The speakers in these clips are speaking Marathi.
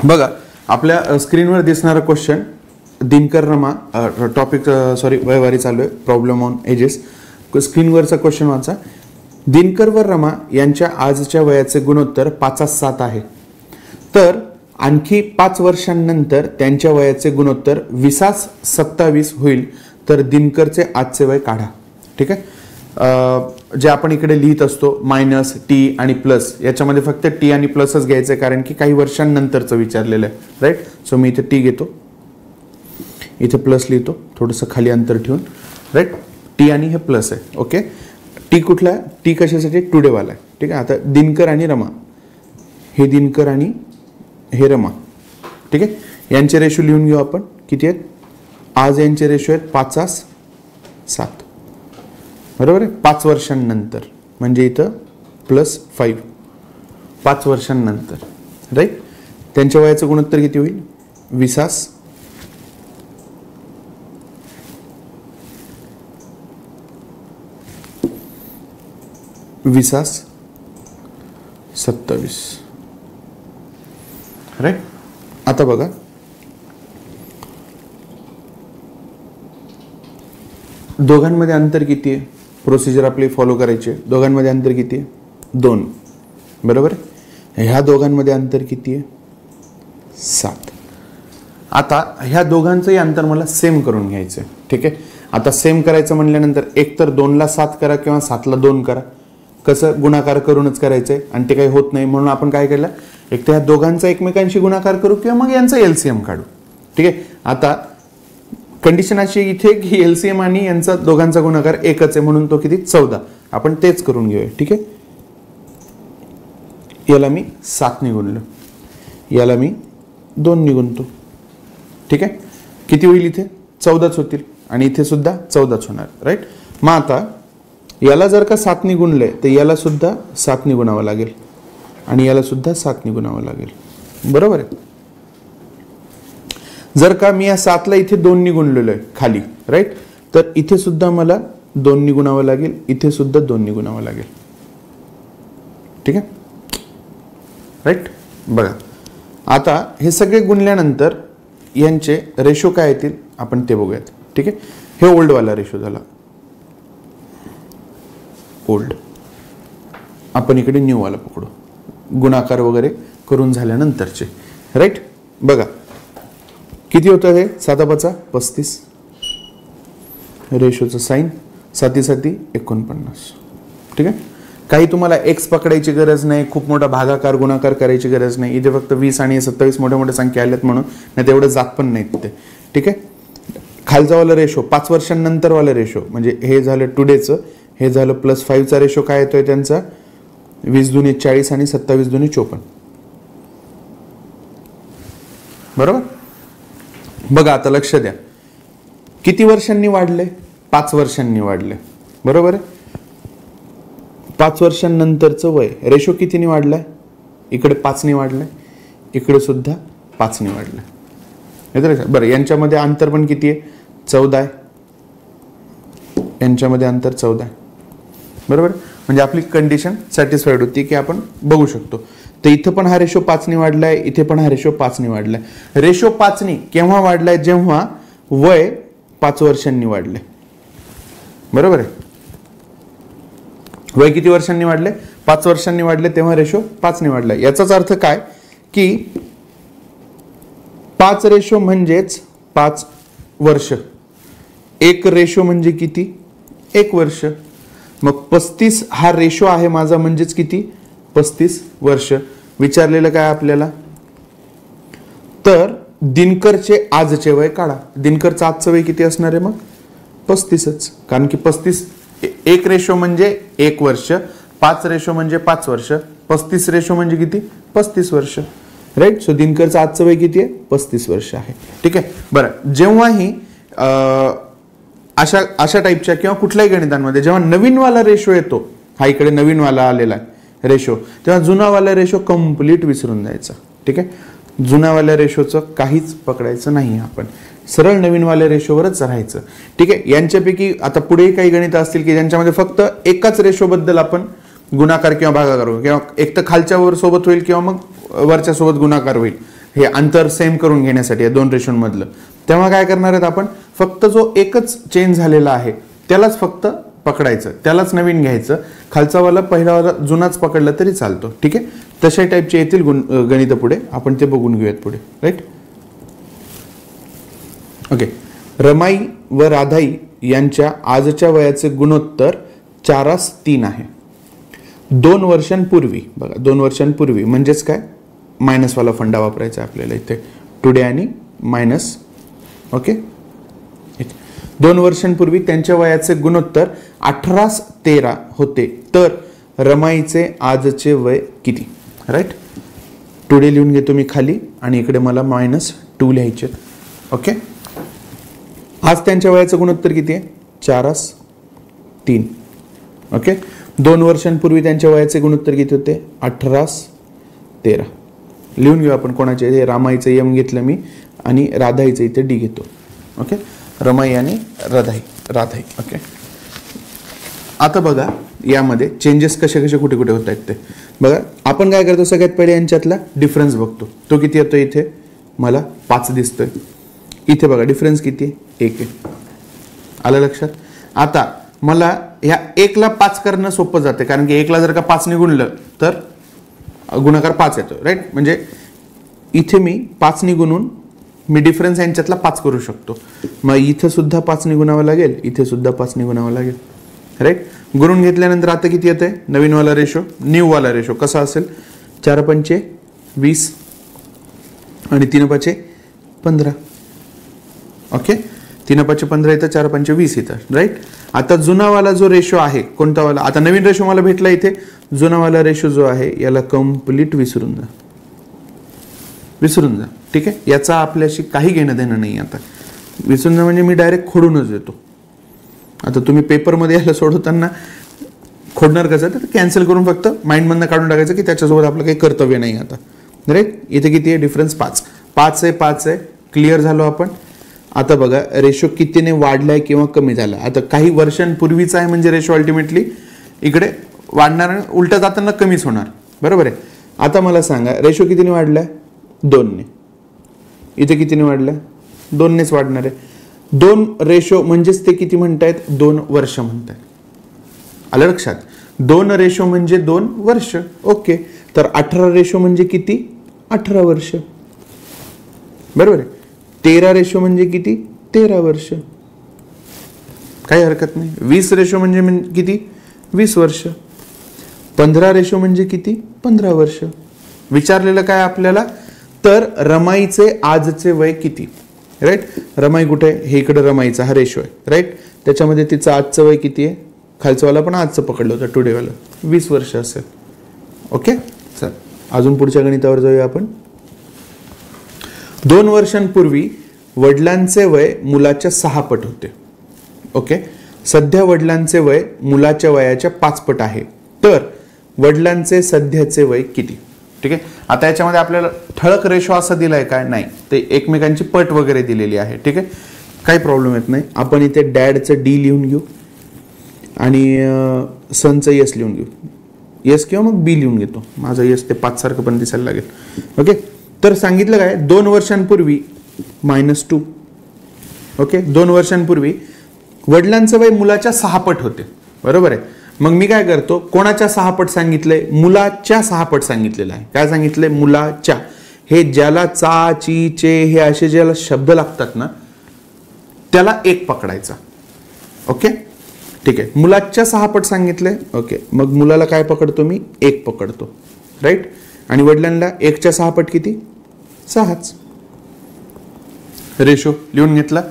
बघा आपल्या स्क्रीनवर दिसणारा क्वेश्चन दिनकर रमा टॉपिक वयवारी चालू आहे प्रॉब्लेम ऑन एजेस. स्क्रीनवरचा क्वेश्चन वाचा. दिनकर व रमा यांच्या आजच्या वयाचे गुणोत्तर 5:7 आहे. तर आणखी 5 वर्षांनंतर त्यांच्या वयाचे गुणोत्तर 20:27 होईल. तर दिनकरचे आजचे वय काढा. ठीक आहे. जे आपण इकडे लिहित असतो मायनस टी आणि प्लस, याच्यामध्ये फक्त टी आणि प्लसच घ्यायचं कारण की काही वर्षांनंतरचं विचारलेलं आहे. राईट. सो मी इथे टी घेतो, इथे प्लस लिहितो थोडंसं खाली अंतर ठेवून. राईट. टी आणि हे प्लस आहे. ओके. टी कुठला आहे? टी कशासाठी? टुडेवाला आहे. ठीक आहे. आता दिनकर आणि रमा, हे दिनकर आणि हे रमा. ठीक आहे. यांचे रेशो लिहून घेऊ आपण. किती आहेत? आज यांचे रेशो आहेत 5:7. बरोबर आहे. 5 वर्षांनंतर म्हणजे इथं +5 5 वर्षांनंतर. राईट. त्यांच्या वयाचं गुणोत्तर किती होईल? 20:27. राईट. आता बघा दोघांमध्ये अंतर किती आहे? प्रोसिजर आपली फॉलो करायची आहे. दोघांमध्ये अंतर किती आहे? 2. बरोबर आहे. ह्या दोघांमध्ये अंतर किती आहे? 7. आता ह्या दोघांचंही अंतर मला सेम करून घ्यायचं आहे. ठीक आहे. आता सेम करायचं म्हणल्यानंतर एक तर 2ला 7 करा किंवा 7ला 2 करा. कसं? गुणाकार करूनच करायचंय आणि ते काही होत नाही म्हणून आपण काय केलं, एक तर ह्या दोघांचा एकमेकांशी गुणाकार करू किंवा मग यांचा एलसीएम काढू. ठीक आहे. आता कंडिशन अशी इथे की एलसीएम आणि यांचा दोघांचा गुणाकार एकच आहे म्हणून तो किती? 14. आपण तेच करून घेऊया. ठीक आहे. याला मी 7 ने गुणलो, याला मी 2 ने गुणतो. ठीक आहे. किती होईल? इथे 14च होतील आणि इथे सुद्धा 14च होणार. राईट. मग आता याला जर का 7 ने गुणले तर याला सुद्धा 7 ने गुणावं लागेल आणि याला सुद्धा 7 ने गुणावं लागेल. बरोबर आहे. जर का मी या 7ला इथे 2 ने गुणलेलो आहे खाली, राईट, तर इथे सुद्धा मला 2 ने गुणावं लागेल, इथे सुद्धा 2 ने गुणावं लागेल. ठीक आहे. राईट. बघा आता हे सगळे गुणल्यानंतर यांचे रेशो काय येतील आपण ते बघूयात. ठीक आहे. हे ओल्डवाला रेशो झाला, ओल्ड. आपण इकडे न्यू वाला पकडू, गुणाकार वगैरे करून झाल्यानंतरचे. राईट. बघा किती होतं हे? 7:5 35. रेशोचं साईन 7 49. ठीक आहे. काही तुम्हाला एक्स पकडायची गरज नाही, खूप मोठा भागाकार गुणाकार करायची गरज नाही. इथे फक्त 20 आणि 27 मोठ्या मोठ्या संख्या आल्यात म्हणून, नाही तेवढं जात पण नाहीत ते. ठीक आहे. खालचा वाला रेशो 5 वर्षांनंतर वाला रेशो म्हणजे हे झालं टुडेचं, हे झालं +5चा रेशो काय येतोय त्यांचा? 20 दुने 40 आणि 27 दुने 54. बरोबर. बघा आता लक्ष द्या, किती वर्षांनी वाढले? 5 वर्षांनी वाढले. बरोबर आहे. 5 वर्षांनंतरचं वय रेशो कितीने वाढलाय? इकडे 5 ने वाढलाय, इकडे सुद्धा 5 ने वाढलाय. बरं यांच्यामध्ये अंतर पण किती आहे? 14 आहे. यांच्यामध्ये अंतर 14 आहे. बरोबर. म्हणजे आपली कंडिशन सॅटिस्फाईड होती की आपण बघू शकतो. तर इथं पण हा रेशो 5 ने वाढलाय, इथे पण हा रेशो 5 ने वाढलाय. रेशो 5 ने केव्हा वाढलाय? जेव्हा वय 5 वर्षांनी वाढले. बरोबर आहे. वय किती वर्षांनी वाढले? 5 वर्षांनी वाढले, तेव्हा रेशो 5 ने वाढलाय. याचाच अर्थ काय की 5 रेशो म्हणजेच 5 वर्ष. 1 रेशो म्हणजे किती? 1 वर्ष. मग 35 हा रेशो आहे माझा म्हणजेच किती? 35 वर्ष. विचारलेलं काय आपल्याला? तर दिनकरचे आजचे वय काढा. दिनकरचं आजचं वय किती असणार आहे? मग 35च. कारण की 35 1 रेशो म्हणजे 1 वर्ष, 5 रेशो म्हणजे 5 वर्ष, 35 रेशो म्हणजे किती? 35 वर्ष. राईट. सो दिनकरचं आजचं वय किती आहे? 35 वर्ष आहे. ठीक आहे. बरं जेव्हाही अशा टाईपच्या किंवा कुठल्याही गणितांमध्ये जेव्हा नवीनवाला रेशो येतो, हा इकडे नवीनवाला आलेला आहे रेशो, तेव्हा जुनावाला रेशो कम्प्लीट विसरून जायचा. ठीक आहे. जुन्यावाल्या रेशोचं काहीच पकडायचं नाही, आपण सरळ नवीनवाल्या रेशोवरच राहायचं. ठीक आहे. यांच्यापैकी आता पुढे काही गणित असतील की ज्यांच्यामध्ये फक्त एकाच रेशोबद्दल आपण गुणाकार किंवा भागाकार होईल, किंवा एक तर खालच्या वर सोबत होईल किंवा मग वरच्या सोबत गुणाकार होईल. हे अंतर सेम करून घेण्यासाठी या दोन रेशोमधलं, तेव्हा काय करणार आहेत आपण, फक्त जो एकच चेंज झालेला आहे त्यालाच फक्त पकडायचं, त्यालाच नवीन घ्यायचं, खालचा वाला पहिला वाला जुनाच पकडला तरी चालतो. ठीक आहे, तशा टाईपचे येतील गणित पुढे, आपण ते बघून घेऊयात पुढे. Right, okay. रमाई व राधाई यांच्या आजच्या वयाचे गुणोत्तर 4:3 आहे. 2 वर्षांपूर्वी, बघा 2 वर्षांपूर्वी म्हणजेच काय, मायनसवाला फंडा वापरायचा आपल्याला इथे, टुडे आणि मायनस. ओके, 2 वर्षांपूर्वी त्यांच्या वयाचे गुणोत्तर 18:13 होते, तर रमाईचे आजचे वय किती. राईट, टुडे लिहून घेतो मी खाली आणि इकडे मला -2 लिहायचे. ओके, आज त्यांच्या वयाचं गुणोत्तर किती आहे, 4:3. ओके, 2 वर्षांपूर्वी त्यांच्या वयाचे गुणोत्तर किती होते, 18:13. लिहून घेऊ आपण कोणाचे, हे रामाईचं यम घेतलं मी आणि राधाईचं इथे डी घेतो. ओके, रमाई आणि राधाई. ओके, आता बघा यामध्ये चेंजेस कसे कसे कुठे कुठे होत आहेत ते बघा. आपण काय करतो, सगळ्यात पहिले यांच्यातला डिफरन्स बघतो. तो किती येतो, इथे मला 5 दिसतोय, इथे बघा डिफरन्स किती आहे, 1 आहे. आलं लक्षात. आता मला ह्या 1ला 5 करणं सोपं जाते, कारण की 1ला जर का 5 ने गुणलं तर गुणाकार 5 येतो. राईट, म्हणजे इथे मी 5 ने गुणून मी डिफरन्स यांच्यातला 5 करू शकतो. मग इथं सुद्धा 5 ने गुणावं लागेल, इथे सुद्धा 5 ने गुणावं लागेल. राईट, गुणून घेतल्यानंतर आता किती येतंय, नवीनवाला रेशो, न्यूवाला रेशो कसा असेल, 4×5 = 20 आणि 3×5 = 15. ओके, 3×5 = 15 येतं, 4×5 = 20 येतं. राईट, आता जुनावाला जो रेशो आहे, कोणता वाला, आता नवीन रेशो मला भेटला इथे, जुनावाला रेशो जो आहे याला कम्प्लीट विसरून जा. ठीक आहे, याचा आपल्याशी काही घेणं देणं नाही. आता विसरून जा म्हणजे मी डायरेक्ट खोडूनच देतो. आता तुम्ही पेपरमध्ये याला सोडवताना खोडणार कसं, तर कॅन्सल करून फक्त माइंडमधनं काढून टाकायचं की त्याच्यासोबत आपलं काही कर्तव्य नाही आता. राईट, इथे किती आहे डिफरन्स, 5 आहे. क्लिअर झालो आपण. आता बघा रेशो कितीने वाढलाय किंवा कमी झाला. आता काही वर्षांपूर्वीचा आहे म्हणजे रेशो अल्टिमेटली इकडे वाढणार आणि उलटा जाताना कमीच होणार. बरोबर आहे. आता मला सांगा रेशो कितीने वाढलाय, 2ने. इथे कितीने वाढलाय, 2नेच वाढणार आहे. 2 रेशो म्हणजेच ते किती म्हणतायत, 2 वर्ष म्हणतायत. आलं लक्षात. 2 रेशो म्हणजे 2 वर्ष. ओके, तर 18 रेशो म्हणजे किती, 18 वर्ष. बरोबर आहे. 13 रेशो म्हणजे किती, 13 वर्ष. काही हरकत नाही. 20 रेशो म्हणजे किती, 20 वर्ष. 15 रेशो म्हणजे किती, 15 वर्ष. विचारलेलं काय आपल्याला, तर रमाईचे आजचे वय किती. राईट, रमाई कुठे, हे इकडे रमाईचा हा रेशो आहे. राईट, त्याच्यामध्ये तिचं आजचं वय किती आहे, खालचं वाला पण आजचं पकडलं होतं, टुडेवाला 20 वर्ष असेल. ओके, चल अजून पुढच्या गणितावर जाऊया आपण. 2 वर्षांपूर्वी वडिलांचे वय मुलाच्या 6 पट होते. ओके, सध्या वडिलांचे वय मुलाच्या वयाच्या 5 पट आहे, तर वडिलांचे सध्याचे वय किती. ठीक आहे, आता याच्यामध्ये आपल्याला ठळक रेशो असा दिलाय काय, नाही, ते एकमेकांची पट वगैरे दिलेली आहे. ठीक आहे, काही प्रॉब्लेम येत नाही. आपण इथे डॅडचं डी लिहून घेऊ आणि सनचं यस लिहून घेऊ. यस किंवा मग बी लिहून घेतो. माझं यस ते 5 सारखं पण दिसायला लागेल. ओके, तर सांगितलं काय, 2 वर्षांपूर्वी -2. ओके, 2 वर्षांपूर्वी वडिलांचं वय मुलाच्या 6 पट होते. बरोबर आहे. मग मी काय करतो, कोणाच्या 6 पट सांगितलंय, मुलाच्या 6 पट सांगितलेलं आहे. काय सांगितलंय, मुलाच्या. हे ज्याला चा, ची, चे हे असे ज्याला शब्द लागतात ना त्याला 1 पकडायचा. ओके, ठीक आहे. मुलाच्या 6 पट सांगितले. ओके, मग मुलाला काय पकडतो मी, 1 पकडतो. राईट, आणि वडिलांना 1च्या 6 पट किती, 6च. रेशो लिहून घेतला.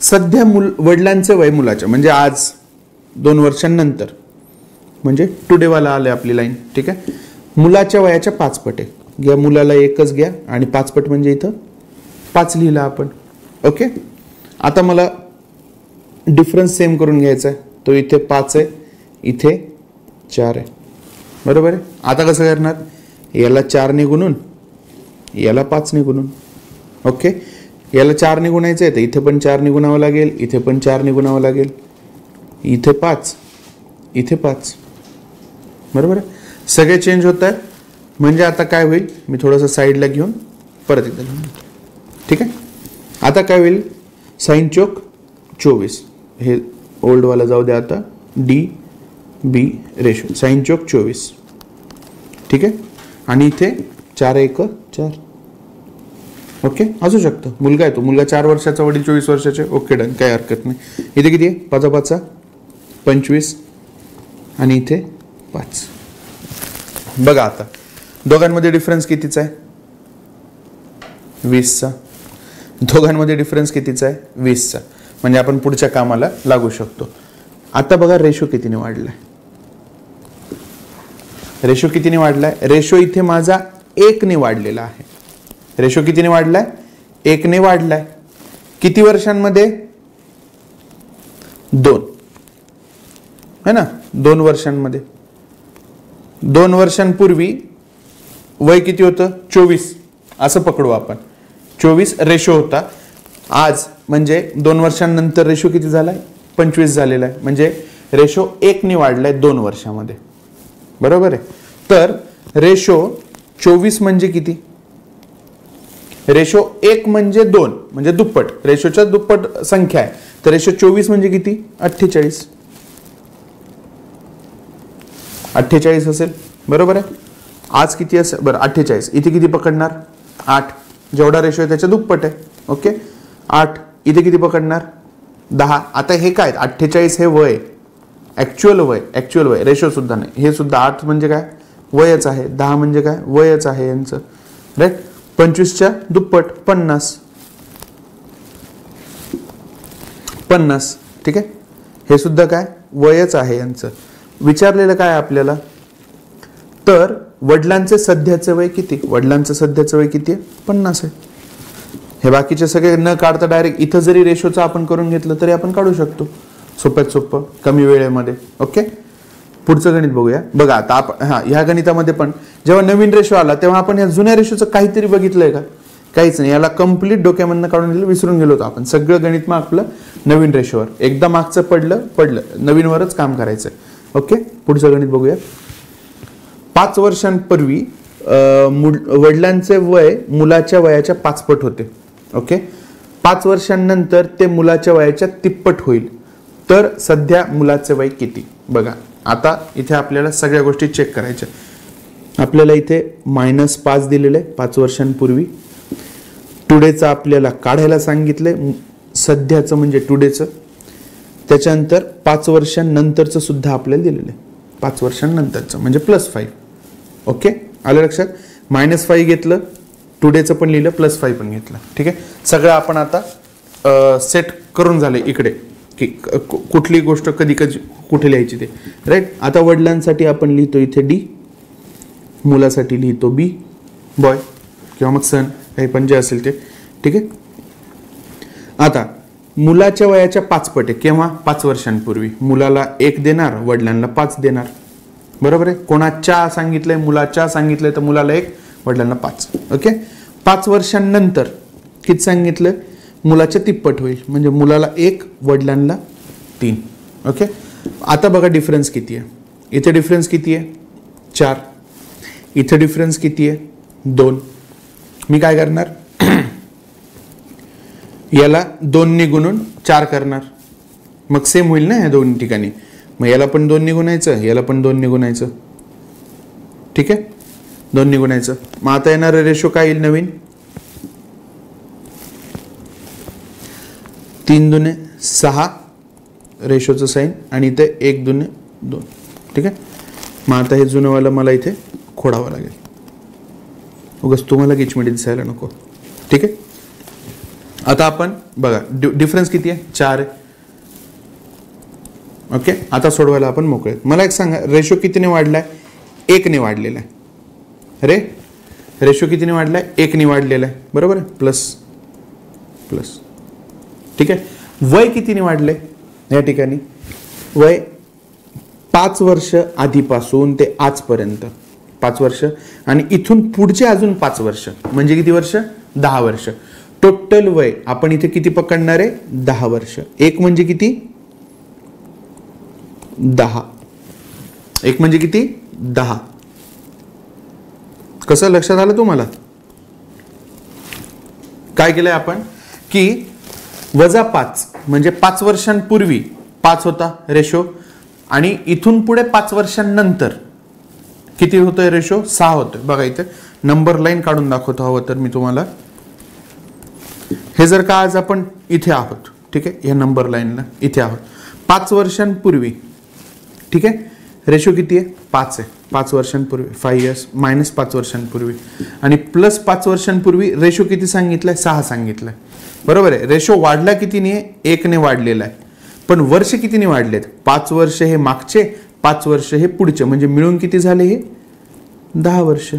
सध्या वडिलांचं वय मुलाच्या म्हणजे आज 2 वर्षांनंतर म्हणजे टुडेवाला आले आपली लाईन. ठीक आहे, मुलाच्या वयाच्या 5 पट आहे. घ्या मुलाला 1च घ्या आणि 5 पट म्हणजे इथं 5 लिहिला आपण. ओके, आता मला डिफरन्स सेम करून घ्यायचा आहे. तो इथे 5 आहे, इथे 4 आहे. बरोबर आहे. आता कसं करणार, याला 4 ने गुणून याला 5 ने गुणून. ओके, याला 4 ने गुणायचं आहे तर इथे पण 4 ने गुणावं लागेल, इथे पण 4 ने गुणावं लागेल, इथे 5, इथे 5. बरोबर आहे. सगळे चेंज होत आहेत. म्हणजे आता काय होईल, मी थोडंसं साईडला घेऊन परत एकदा लिहून घेतो. ठीक आहे. आता काय होईल, साइन चौक 24, हे ओल्डवाला जाऊ द्या आता, डी बी रेशो साइन चौक 24. ठीक आहे. आणि इथे 4 1 4. ओके, असू शकतं. मुलगा आहे तो, मुलगा 4 वर्षाचा, वडील 24 वर्षाचे. ओके, डन, काही हरकत नाही. इथे किती आहे, 5 5 25 आणि इथे 5. बघा आता दोघांमध्ये डिफरन्स कितीचा आहे, 20चा. दोघांमध्ये डिफरन्स कितीचा आहे, 20चा. म्हणजे आपण पुढच्या कामाला लागू शकतो. आता बघा रेशो कितीने वाढलाय, रेशो कितीने वाढलाय. रेशो इथे माझा 1 ने वाढलेला आहे. रेशो कितीने वाढलाय, 1 ने वाढलाय. किती वर्षांमध्ये, 2 है ना, 2 वर्षांमध्ये. 2 वर्षांपूर्वी वय किती होतं, 24 असं पकडू आपण. 24 रेशो होता. आज म्हणजे 2 वर्षांनंतर रेशो किती झालाय, 25 झालेला आहे. म्हणजे रेशो 1 ने वाढलाय 2 वर्षामध्ये. बरोबर आहे. तर रेशो 24 म्हणजे किती, रेशो 1 म्हणजे 2 म्हणजे दुप्पट, रेशोच्या दुप्पट संख्या आहे. तर रेशो 24 म्हणजे किती, 48. 48 असेल. बरोबर आहे. आज किती असेल, बरं 48. इथे किती पकडणार, 8. जेवढा रेशो आहे त्याच्या दुप्पट आहे. ओके, 8. इथे किती पकडणार, 10. आता हे काय, 48 हे वय, ऍक्च्युअल वय, ऍक्च्युअल वय, रेशो सुद्धा नाही. हे सुद्धा 8 म्हणजे काय, वयच आहे. 10 म्हणजे काय, वयच आहे यांचं. राईट. 25च्या दुप्पट 50. ठीक आहे. हे सुद्धा काय, वयच आहे यांचं. विचारलेलं काय आपल्याला, तर वडिलांचे सध्याचे वय किती, वडिलांचं सध्याचं वय किती आहे, 50 आहे. हे बाकीचे सगळे न काढता डायरेक्ट इथं जरी रेशोचं आपण करून घेतलं तरी आपण काढू शकतो, सोप्यात सोपं, कमी वेळेमध्ये. ओके, पुढचं गणित बघूया. बघा आता आपण ह्या गणितामध्ये पण जेव्हा नवीन रेशो आला तेव्हा आपण या जुन्या रेशोचं काहीतरी बघितलंय का, काहीच नाही. याला कम्प्लीट डोक्यामधनं काढून दिलं, विसरून गेलो होतो आपण. सगळं गणित मग आपलं नवीन रेशोवर, एकदा मागचं पडलं, नवीनवरच काम करायचंय. ओके, पुढचं गणित बघूया. 5 वर्षांपूर्वी वडिलांचे वय मुलाच्या वयाच्या 5 पट होते. ओके, 5 वर्षांनंतर ते मुलाच्या वयाच्या 3 पट होईल. तर सध्या मुलाचे वय किती. बघा आता इथे आपल्याला सगळ्या गोष्टी चेक करायच्या. आपल्याला इथे -5 दिलेलं आहे 5 वर्षांपूर्वी. टुडेचं आपल्याला काढायला सांगितलंय, सध्याचं म्हणजे टुडेचं. त्याच्यानंतर 5 वर्षांनंतरचं सुद्धा आपल्याला दिलेलं आहे, 5 वर्षांनंतरचं म्हणजे +5. ओके, आलं लक्षात. -5 घेतलं, टुडेचं पण लिहिलं, +5 पण घेतलं. ठीक आहे, सगळं आपण आता सेट करून झाले इकडे की कुठली गोष्ट कधी कधी कुठे लिहायची ते. राईट. आता वडिलांसाठी आपण लिहितो इथे डी, मुलासाठी लिहितो बी, बॉय किंवा मग सन, काही पण जे असेल ते. ठीक आहे. आता मुलाच्या वयाच्या 5 पट आहे. केव्हा, 5 वर्षांपूर्वी. मुलाला 1 देणार, वडिलांना 5 देणार. बरोबर आहे. कोणाच्या सांगितलंय, मुलाच्या सांगितलंय, तर मुलाला 1, वडिलांना 5. ओके, 5 वर्षांनंतर किती सांगितलं, मुलाच्या 3 पट होईल. म्हणजे मुलाला 1, वडिलांना 3. ओके, आता बघा डिफरन्स किती आहे. इथे डिफरन्स किती आहे, 4. इथे डिफरन्स किती आहे, 2. मी काय करणार, याला 2 ने गुणून 4 करणार, मग सेम होईल ना या दोन ठिकाणी. मग याला पण 2 ने गुणायचं, याला पण 2 ने गुणायचं. ठीक आहे, 2 ने गुणायचं. मग आता येणारा रेशो काय येईल नवीन, 3 दुने 6 रेशोचं साईन आणि इथे 1 दुने 2. ठीक आहे. मग आता हे जुनंवालं मला इथे खोडावं लागेल, उगाच तुम्हाला गिचमिडी दिसायला नको. ठीक आहे. आता आपण बघा डिफरन्स किती आहे, 4 आहे. ओके, आता सोडवायला आपण मोकळे. मला एक सांगा, रेशो कितीने वाढलाय, 1 ने वाढलेला आहे. अरे रेशो कितीने वाढलाय, 1 ने वाढलेला आहे. बरोबर आहे, प्लस. ठीक आहे. वय कितीने वाढले या ठिकाणी, वय 5 वर्ष आधीपासून ते आजपर्यंत 5 वर्ष आणि इथून पुढचे अजून 5 वर्ष म्हणजे किती वर्ष, 10 वर्ष. टोटल वय आपण इथे किती पकडणार आहे, 10 वर्ष. 1 म्हणजे किती, 10. 1 म्हणजे किती, 10. कसं लक्षात आलं तुम्हाला. काय केलंय आपण की -5 म्हणजे 5 वर्षांपूर्वी 5 होता रेशो आणि इथून पुढे 5 वर्षांनंतर किती होतोय रेशो 6 होतोय. बघा इथे नंबर लाईन काढून दाखवतो हवं तर मी तुम्हाला. हे जर का आज आपण इथे आहोत, ठीक आहे, या नंबर लाईनला इथे आहोत 5 वर्षांपूर्वी, ठीक आहे, रेशो किती आहे 5 आहे. 5 वर्षांपूर्वी 5 years मायनस 5 वर्षांपूर्वी आणि प्लस 5 वर्षांपूर्वी रेशो किती सांगितलाय 6 सांगितलाय. बरोबर आहे. रेशो वाढला कितीने 1 ने वाढलेला आहे. पण वर्ष कितीने वाढलेत 5 वर्ष हे मागचे 5 वर्ष हे पुढचे म्हणजे मिळून किती झाले हे 10 वर्ष.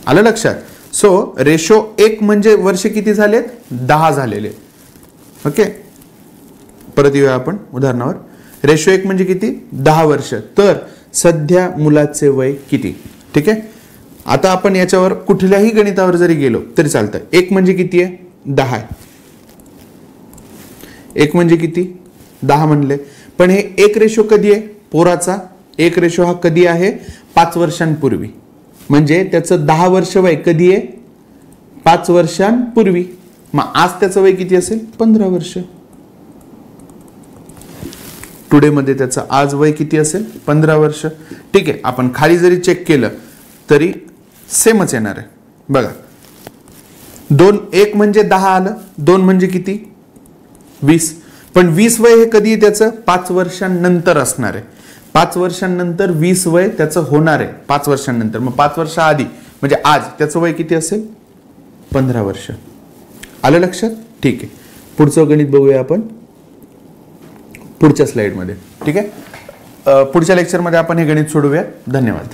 आलं लक्षात. सो रेशो 1 म्हणजे वर्ष किती झालेत 10 झालेले. ओके परत येऊया आपण उदाहरणावर. रेशो 1 म्हणजे किती 10 वर्ष. तर सध्या मुलाचे वय किती. ठीक आहे. आता आपण याच्यावर कुठल्याही गणितावर जरी गेलो तरी चालतं. 1 म्हणजे किती आहे 10 आहे. 1 म्हणजे किती 10 म्हणले. पण हे 1 रेशो कधी आहे पोराचा 1 रेशो हा कधी आहे 5 वर्षांपूर्वी. म्हणजे त्याचं 10 वर्ष वय कधी आहे 5 वर्षांपूर्वी. मग आज त्याचं वय किती असेल 15 वर्ष. टुडे मध्ये त्याचं आज वय किती असेल 15 वर्ष. ठीक आहे. आपण खाली जरी चेक केलं तरी सेमच येणार आहे. बघा 1 म्हणजे 10 आलं. 2 म्हणजे किती 20. पण 20 वय हे कधी त्याचं 5 वर्षांनंतर असणार आहे. 5 वर्षांनंतर 20 वय त्याचं होणार आहे 5 वर्षांनंतर. मग 5 वर्ष आधी म्हणजे आज त्याचं वय किती असेल 15 वर्ष. आलं लक्षात. ठीक आहे. पुढचं गणित बघूया आपण पुढच्या स्लाइडमध्ये. ठीक आहे. पुढच्या लेक्चरमध्ये आपण हे गणित सोडवूया. धन्यवाद.